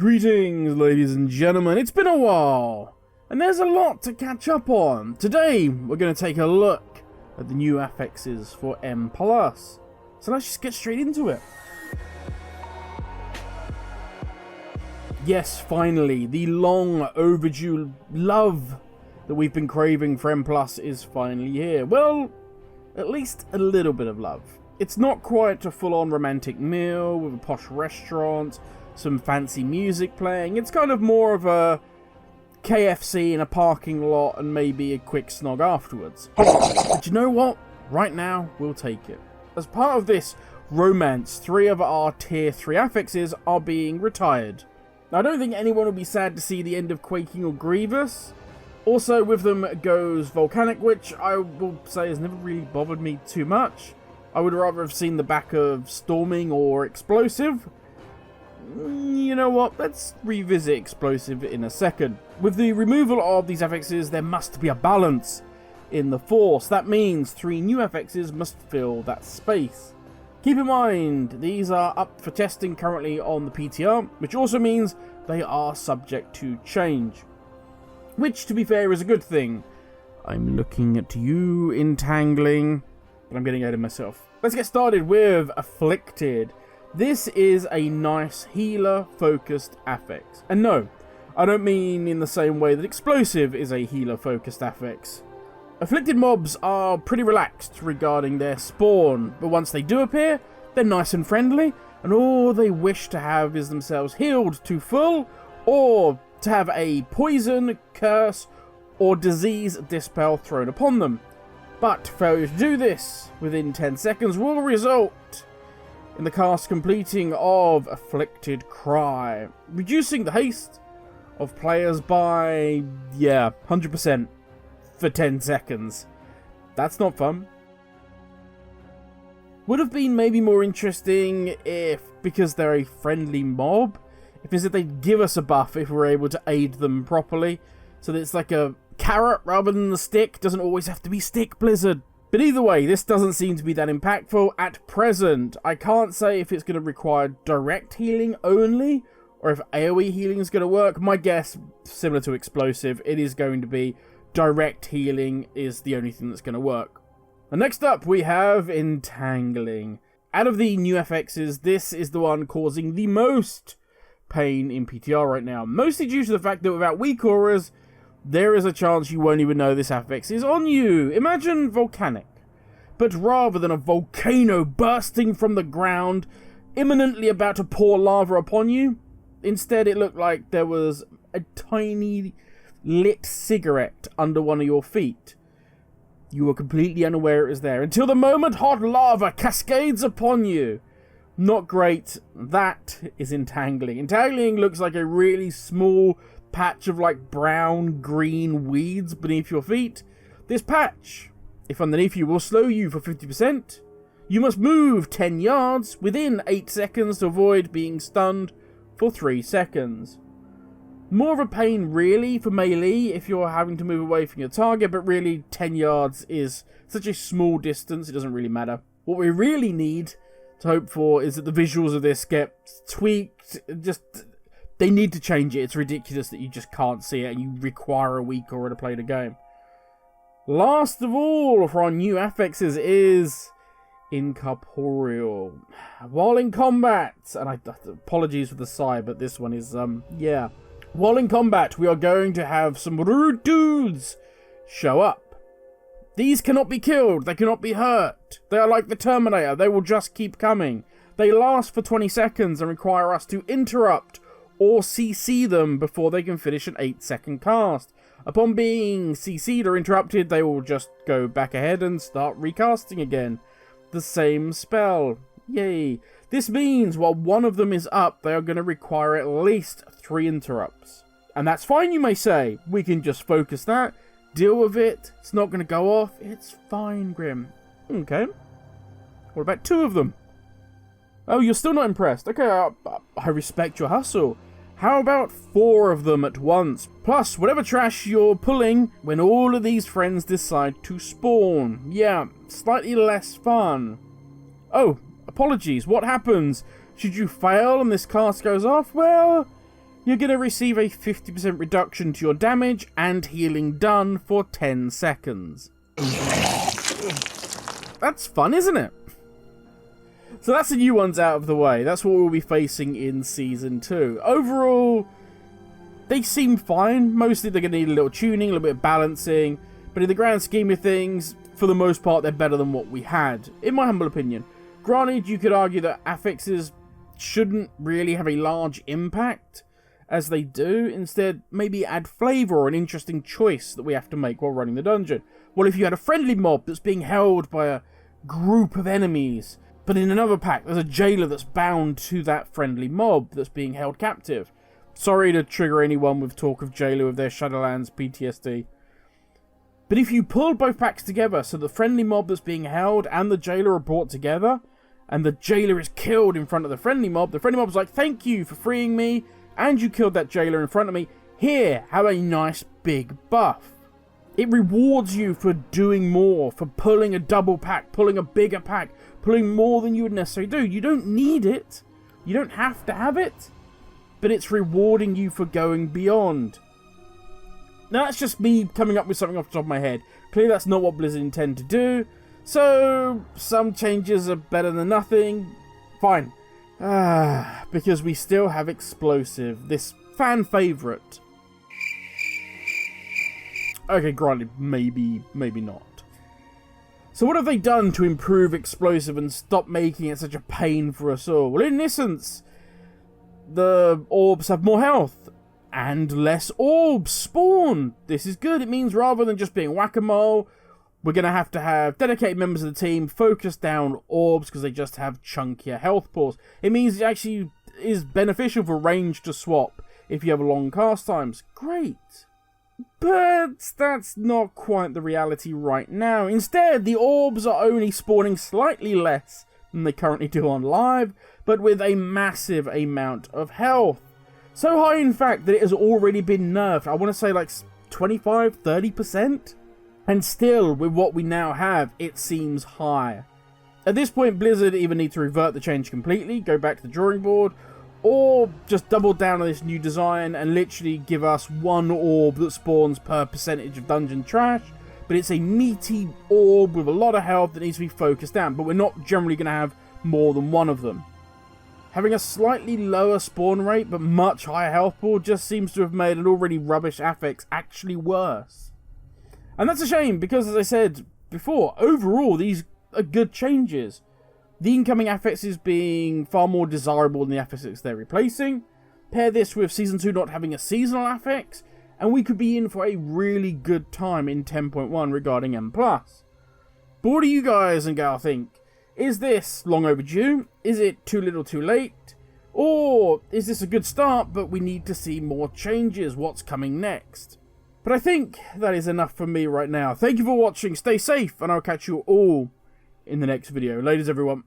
Greetings, ladies and gentlemen. It's been a while, and there's a lot to catch up on. Today, we're going to take a look at the new affixes for M+. So let's just get straight into it. Yes, finally, the long overdue love that we've been craving for M+ is finally here. Well, at least a little bit of love. It's not quite a full-on romantic meal with a posh restaurant, some fancy music playing. It's kind of more of a KFC in a parking lot and maybe a quick snog afterwards. But you know what? Right now, we'll take it. As part of this romance, 3 of our tier 3 affixes are being retired. Now, I don't think anyone will be sad to see the end of Quaking or Grievous. Also, with them goes Volcanic, which I will say has never really bothered me too much. I would rather have seen the back of Storming or Explosive. You know what, let's revisit Explosive in a second. With the removal of these affixes, there must be a balance in the Force. That means 3 new affixes must fill that space. Keep in mind, these are up for testing currently on the PTR, which also means they are subject to change. Which, to be fair, is a good thing. I'm looking at you, Entangling, but I'm getting ahead of myself. Let's get started with Afflicted. This is a nice healer-focused affix. And no, I don't mean in the same way that Explosive is a healer-focused affix. Afflicted mobs are pretty relaxed regarding their spawn, but once they do appear, they're nice and friendly, and all they wish to have is themselves healed to full, or to have a poison, curse, or disease dispel thrown upon them. But failure to do this within 10 seconds will result in the cast completing of Afflicted Cry, reducing the haste of players by, 100% for 10 seconds. That's not fun. Would have been maybe more interesting if, because they're a friendly mob, if instead they'd give us a buff if we're able to aid them properly, so that it's like a carrot rather than the stick. Doesn't always have to be stick, Blizzard. But either way, this doesn't seem to be that impactful at present. I can't say if it's going to require direct healing only, or if AoE healing is going to work. My guess, similar to Explosive, it is going to be direct healing is the only thing that's going to work. And next up, we have Entangling. Out of the new FXs, this is the one causing the most pain in PTR right now. Mostly due to the fact that without weak auras, there is a chance you won't even know this affix is on you. Imagine Volcanic. But rather than a volcano bursting from the ground, imminently about to pour lava upon you, instead it looked like there was a tiny lit cigarette under one of your feet. You were completely unaware it was there, until the moment hot lava cascades upon you. Not great. That is Entangling. Entangling looks like a really small patch of like brown green weeds beneath your feet. This patch, if underneath you, will slow you for 50%. You must move 10 yards within 8 seconds to avoid being stunned for 3 seconds. More of a pain really for melee if you're having to move away from your target, but really 10 yards is such a small distance, it doesn't really matter. What we really need to hope for is that the visuals of this get tweaked. They need to change it. It's ridiculous that you just can't see it and you require a week aura to play the game. Last of all for our new affixes is Incorporeal. While in combat, and apologies for the sigh, but this one is, While in combat, we are going to have some rude dudes show up. These cannot be killed. They cannot be hurt. They are like the Terminator. They will just keep coming. They last for 20 seconds and require us to interrupt or CC them before they can finish an 8-second cast. Upon being CC'd or interrupted, they will just go back ahead and start recasting again. The same spell. Yay. This means while one of them is up, they are going to require at least 3 interrupts. And that's fine, you may say. We can just focus that, deal with it, it's not going to go off, it's fine, Grim. Okay. What about 2 of them? Oh, you're still not impressed. Okay, I respect your hustle. How about 4 of them at once? Plus, whatever trash you're pulling when all of these friends decide to spawn. Yeah, slightly less fun. Oh, apologies. What happens? Should you fail and this cast goes off? Well, you're going to receive a 50% reduction to your damage and healing done for 10 seconds. That's fun, isn't it? So that's the new ones out of the way. That's what we'll be facing in Season 2. Overall, they seem fine. Mostly they're going to need a little tuning, a little bit of balancing. But in the grand scheme of things, for the most part, they're better than what we had, in my humble opinion. Granted, you could argue that affixes shouldn't really have a large impact, as they do. Instead, maybe add flavour or an interesting choice that we have to make while running the dungeon. Well, if you had a friendly mob that's being held by a group of enemies, but in another pack there's a jailer that's bound to that friendly mob that's being held captive. Sorry to trigger anyone with talk of jailer with their Shadowlands PTSD. But if you pull both packs together, so the friendly mob that's being held and the jailer are brought together, and the jailer is killed in front of the friendly mob's like, thank you for freeing me, and you killed that jailer in front of me, here, have a nice big buff. It rewards you for doing more, for pulling a double pack, pulling a bigger pack, pulling more than you would necessarily do. You don't need it, you don't have to have it, but it's rewarding you for going beyond. Now that's just me coming up with something off the top of my head. Clearly that's not what Blizzard intend to do. So, some changes are better than nothing. Fine. Because we still have Explosive, this fan favourite. Okay, granted, maybe not. So what have they done to improve Explosive and stop making it such a pain for us all? Well, in essence, the orbs have more health. And less orbs spawn. This is good. It means rather than just being whack-a-mole, we're going to have dedicated members of the team focus down orbs because they just have chunkier health pools. It means it actually is beneficial for range to swap if you have long cast times. Great. But that's not quite the reality right now. Instead, the orbs are only spawning slightly less than they currently do on live, but with a massive amount of health. So high, in fact, that it has already been nerfed. I want to say like 25-30%. And still, with what we now have, it seems high. At this point, Blizzard either need to revert the change completely, go back to the drawing board, or just double down on this new design and literally give us one orb that spawns per percentage of dungeon trash. But it's a meaty orb with a lot of health that needs to be focused down. But we're not generally going to have more than one of them. Having a slightly lower spawn rate but much higher health pool just seems to have made an already rubbish Affix actually worse. And that's a shame because, as I said before, overall these are good changes. The incoming Affixes being far more desirable than the Affixes they're replacing. Pair this with Season 2 not having a seasonal Affix, and we could be in for a really good time in 10.1 regarding M+. But what do you guys and gal think? Is this long overdue? Is it too little too late? Or is this a good start, but we need to see more changes? What's coming next? But I think that is enough for me right now. Thank you for watching, stay safe, and I'll catch you all in the next video. Ladies, everyone.